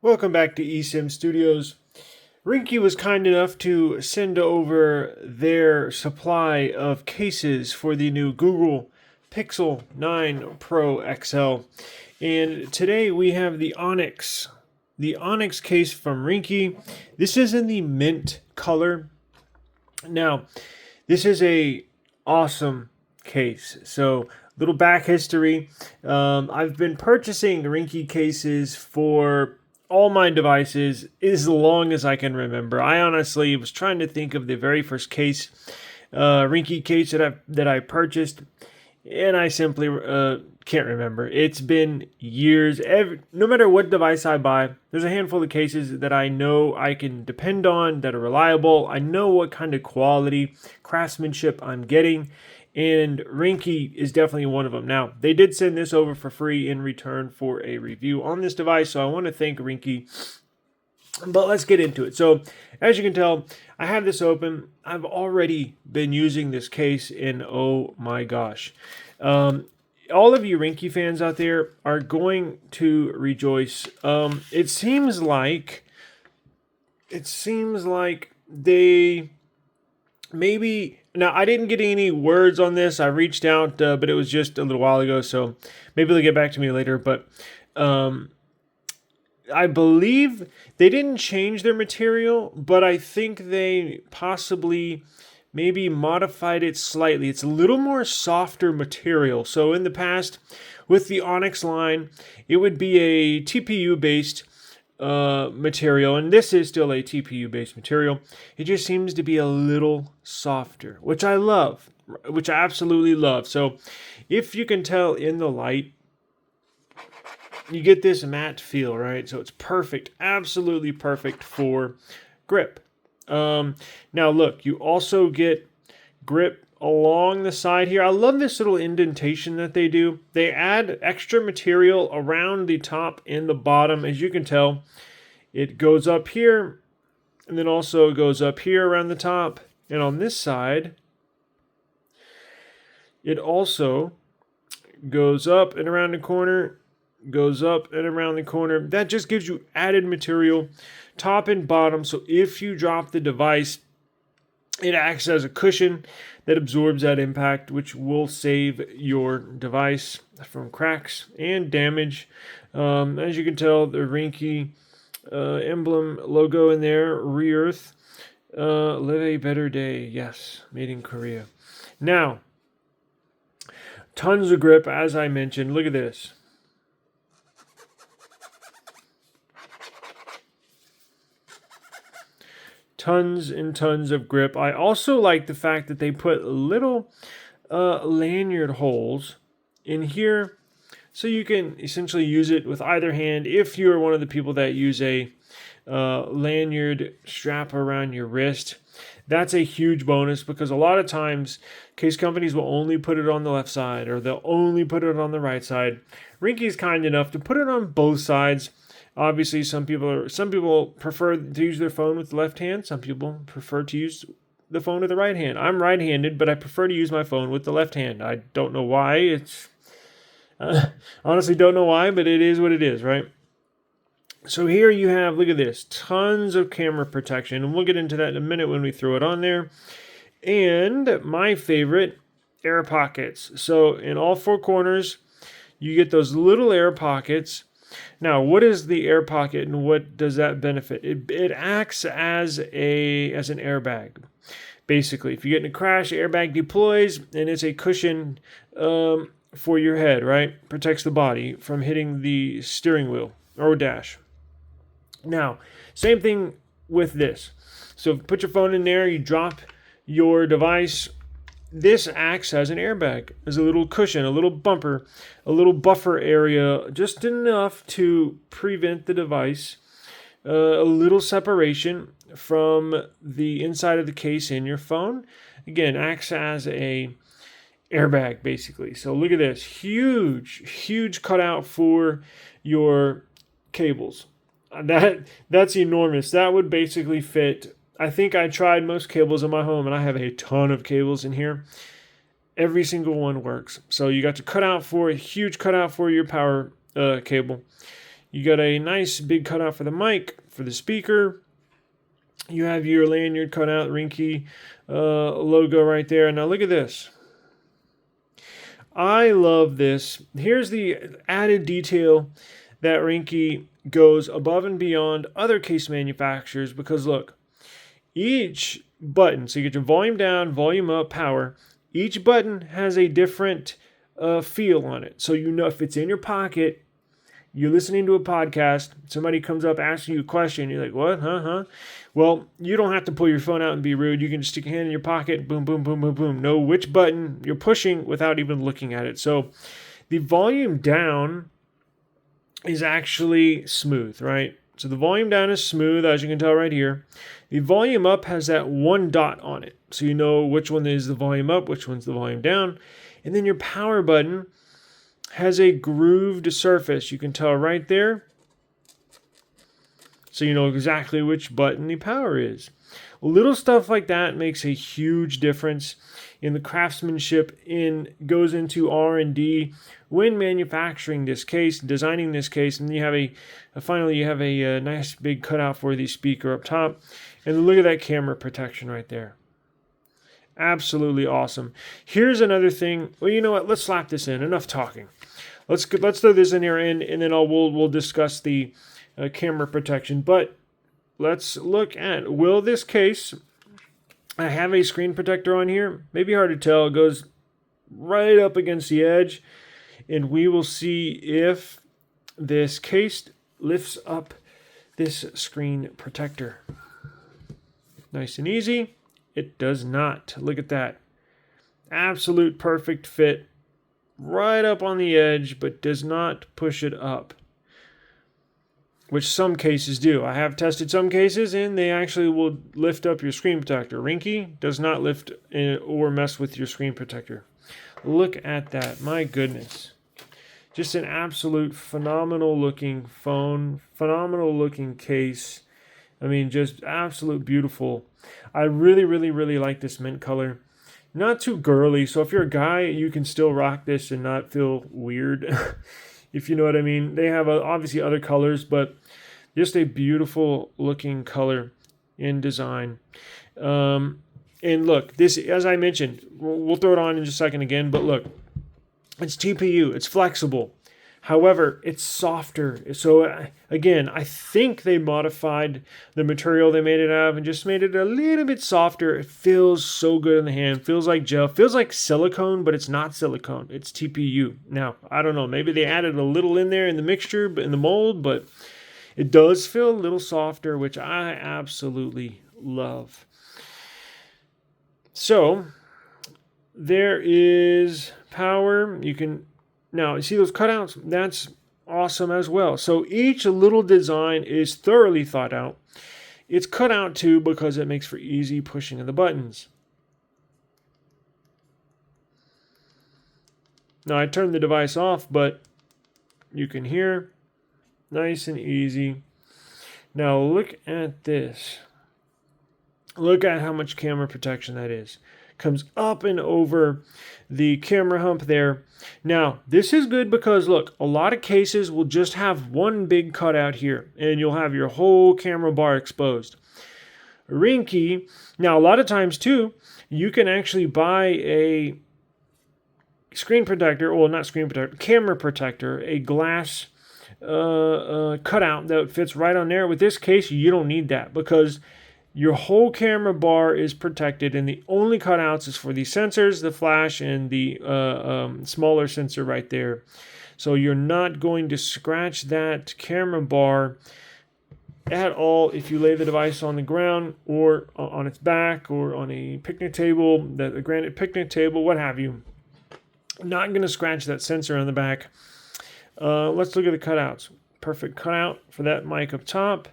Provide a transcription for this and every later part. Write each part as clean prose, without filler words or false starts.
Welcome back to eSIM Studios. Ringke was kind enough to send over their supply of cases for the new Google Pixel 9 Pro XL. And today we have the Onyx case from Ringke. This is in the mint color. Now, this is a awesome case. So, little back history. I've been purchasing Ringke cases for all my devices as long as I can remember. I honestly was trying to think of the very first case, Ringke case that I purchased, and I simply can't remember. It's been years. No matter what device I buy, there's a handful of cases that I know I can depend on, that are reliable. I know what kind of quality, craftsmanship I'm getting, and Ringke is definitely one of them. Now, they did send this over for free in return for a review on this device, so I want to thank Ringke. But let's get into it. So, as you can tell, I have this open. I've already been using this case, and oh my gosh. All of you Ringke fans out there are going to rejoice. It seems like they maybe... Now, I didn't get any words on this. I reached out, but it was just a little while ago, so maybe they'll get back to me later. But I believe they didn't change their material, but I think they possibly maybe modified it slightly. It's a little more softer material. So in the past, with the Onyx line, it would be a TPU-based material, and this is still a TPU-based material. It just seems to be a little softer, which I love, which I absolutely love. So if you can tell in the light, you get this matte feel, right? So it's perfect, absolutely perfect for grip. Now look, you also get grip along the side here. I love this little indentation that they do. They add extra material around the top and the bottom. As you can tell, it goes up here, and then also goes up here around the top. And on this side, it also goes up and around the corner, goes up and around the corner. That just gives you added material, top and bottom. So if you drop the device, it acts as a cushion that absorbs that impact, which will save your device from cracks and damage. As you can tell, the Ringke emblem logo in there, Re-Earth, live a better day. Yes, made in Korea. Now, tons of grip, as I mentioned. Look at this. Tons and tons of grip. I also like the fact that they put little lanyard holes in here, so you can essentially use it with either hand if you're one of the people that use a lanyard strap around your wrist. That's a huge bonus, because a lot of times case companies will only put it on the left side, or they'll only put it on the right side. Ringke is kind enough to put it on both sides. Obviously, some people prefer to use their phone with the left hand. Some people prefer to use the phone with the right hand. I'm right-handed, but I prefer to use my phone with the left hand. I don't know why. Honestly don't know why, but it is what it is, right? So here you have, look at this, tons of camera protection, and we'll get into that in a minute when we throw it on there. And my favorite, air pockets. So in all four corners, you get those little air pockets. Now, what is the air pocket, and what does that benefit? It acts as an airbag. Basically, if you get in a crash, the airbag deploys, and it's a cushion for your head, right? Protects the body from hitting the steering wheel or dash. Now, same thing with this. So put your phone in there, you drop your device. This acts as an airbag, as a little cushion, a little bumper, a little buffer area, just enough to prevent the device, a little separation from the inside of the case in your phone. Again, acts as a airbag, basically. So look at this, huge cutout for your cables. That's enormous. That would basically fit. I think I tried most cables in my home, and I have a ton of cables in here. Every single one works. So you got a huge cutout for your power cable. You got a nice big cutout for the mic, for the speaker. You have your lanyard cutout, Ringke logo right there. Now look at this. I love this. Here's the added detail that Ringke goes above and beyond other case manufacturers, because look, each button, so you get your volume down, volume up, power, each button has a different feel on it. So you know if it's in your pocket, you're listening to a podcast, somebody comes up asking you a question, you're like, what, huh? Well, you don't have to pull your phone out and be rude. You can just stick your hand in your pocket, boom, boom, boom, boom, boom. Know which button you're pushing without even looking at it. So the volume down is actually smooth, right? So the volume down is smooth, as you can tell right here. The volume up has that one dot on it. So you know which one is the volume up, which one's the volume down. And then your power button has a grooved surface. You can tell right there. So you know exactly which button the power is. Little stuff like that makes a huge difference in the craftsmanship goes into R&D when manufacturing this case, designing this case, and you have finally you have a nice big cutout for the speaker up top. And look at that camera protection right there. Absolutely awesome. Here's another thing. Well, you know what? Let's slap this in. Enough talking. Let's throw this in here, and then we'll discuss the camera protection. But let's look at, will this case, I have a screen protector on here. Maybe hard to tell. It goes right up against the edge, and we will see if this case lifts up this screen protector. Nice and easy. It does not. Look at that. Absolute perfect fit. Right up on the edge, but does not push it up. Which some cases do. I have tested some cases, and they actually will lift up your screen protector. Ringke does not lift or mess with your screen protector. Look at that. My goodness. Just an absolute phenomenal looking phone. Phenomenal looking case. I mean, just absolute beautiful. I really, really, really like this mint color. Not too girly, so if you're a guy, you can still rock this and not feel weird, if you know what I mean. They have obviously other colors, but just a beautiful looking color in design. And look, this, as I mentioned, we'll throw it on in just a second again, but look, it's TPU, it's flexible. However, it's softer. So again, I think they modified the material they made it out of and just made it a little bit softer. It feels so good in the hand. Feels like gel. Feels like silicone, but it's not silicone. It's TPU. Now, I don't know. Maybe they added a little in there in the mixture, in the mold, but it does feel a little softer, which I absolutely love. So there is power. You can... Now, you see those cutouts? That's awesome as well. So each little design is thoroughly thought out. It's cut out too because it makes for easy pushing of the buttons. Now, I turned the device off, but you can hear. Nice and easy. Now, look at this. Look at how much camera protection that is. Comes up and over the camera hump there. Now, this is good because, look, a lot of cases will just have one big cutout here, and you'll have your whole camera bar exposed. Ringke, now a lot of times too, you can actually buy a screen protector, well, not screen protector, camera protector, a glass cutout that fits right on there. With this case, you don't need that because your whole camera bar is protected, and the only cutouts is for the sensors, the flash, and the smaller sensor right there. So you're not going to scratch that camera bar at all if you lay the device on the ground or on its back or on a picnic table, the granite picnic table, what have you. Not going to scratch that sensor on the back. Let's look at the cutouts. Perfect cutout for that mic up top.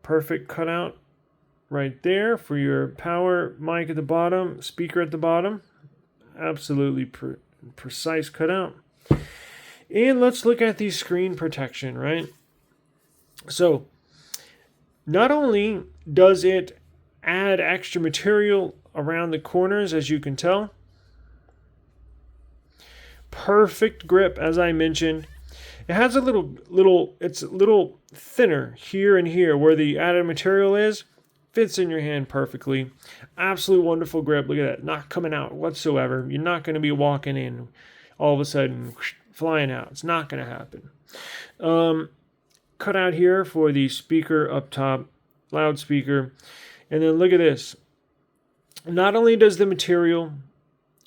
Perfect cutout right there for your power mic at the bottom, speaker at the bottom. Absolutely precise cutout. And let's look at the screen protection, right? So, not only does it add extra material around the corners, as you can tell, perfect grip, as I mentioned. It has a it's a little thinner here and here where the added material is. Fits in your hand perfectly. Absolute wonderful grip. Look at that. Not coming out whatsoever. You're not going to be walking in all of a sudden flying out. It's not going to happen. Cut out here for the speaker up top, loudspeaker. And then look at this. Not only does the material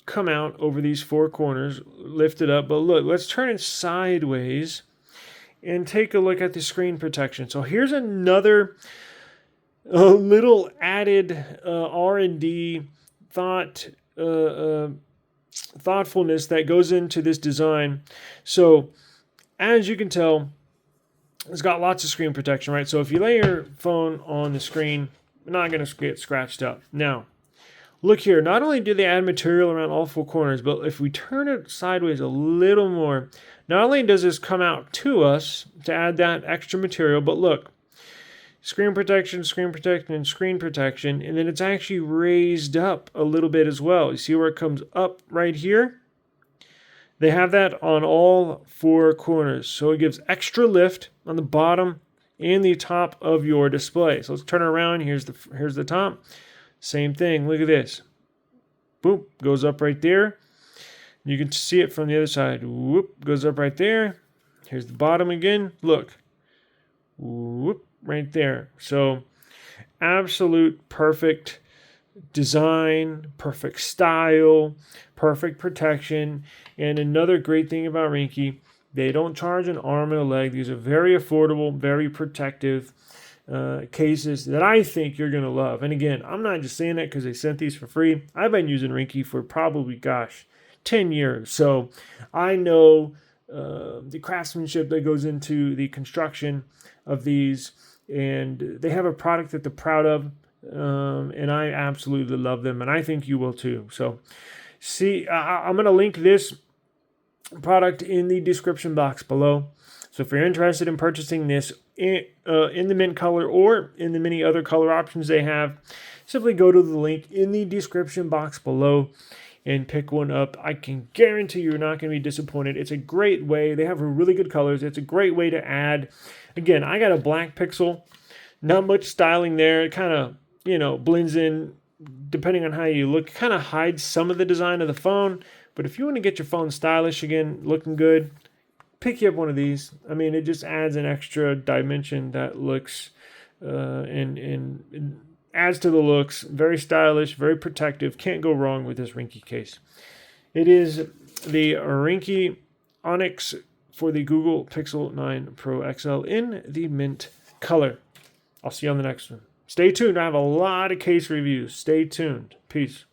come out over these four corners, lift it up, but look, let's turn it sideways and take a look at the screen protection. So here's another little added R&D thoughtfulness that goes into this design. So as you can tell, it's got lots of screen protection, right? So if you lay your phone on the screen, you're not going to get scratched up. Now, look here. Not only do they add material around all four corners, but if we turn it sideways a little more, not only does this come out to us to add that extra material, but look, screen protection, and screen protection, and then it's actually raised up a little bit as well. You see where it comes up right here? They have that on all four corners, so it gives extra lift on the bottom and the top of your display. So let's turn it around. Here's the top. Same thing. Look at this. Boop, goes up right there. You can see it from the other side. Whoop, goes up right there. Here's the bottom again. Look. Whoop, right there. So absolute perfect design, perfect style, perfect protection. And another great thing about Ringke, they don't charge an arm and a leg. These are very affordable, very protective cases that I think you're going to love. And again, I'm not just saying that because they sent these for free. I've been using Ringke for probably, 10 years. So I know the craftsmanship that goes into the construction of these, and they have a product that they're proud of, and I absolutely love them, and I think you will too. So see, I'm going to link this product in the description box below. So if you're interested in purchasing this in the mint color or in the many other color options they have, simply go to the link in the description box below and pick one up. I can guarantee you're not going to be disappointed. It's a great way. They have really good colors. It's a great way to add. Again, I got a black Pixel. Not much styling there. It kind of, blends in depending on how you look. It kind of hides some of the design of the phone. But if you want to get your phone stylish again, looking good, pick you up one of these. I mean, it just adds an extra dimension that looks and adds to the looks. Very stylish, very protective. Can't go wrong with this Ringke case. It is the Ringke Onyx for the Google Pixel 9 Pro XL in the mint color. I'll see you on the next one. Stay tuned. I have a lot of case reviews. Stay tuned. Peace.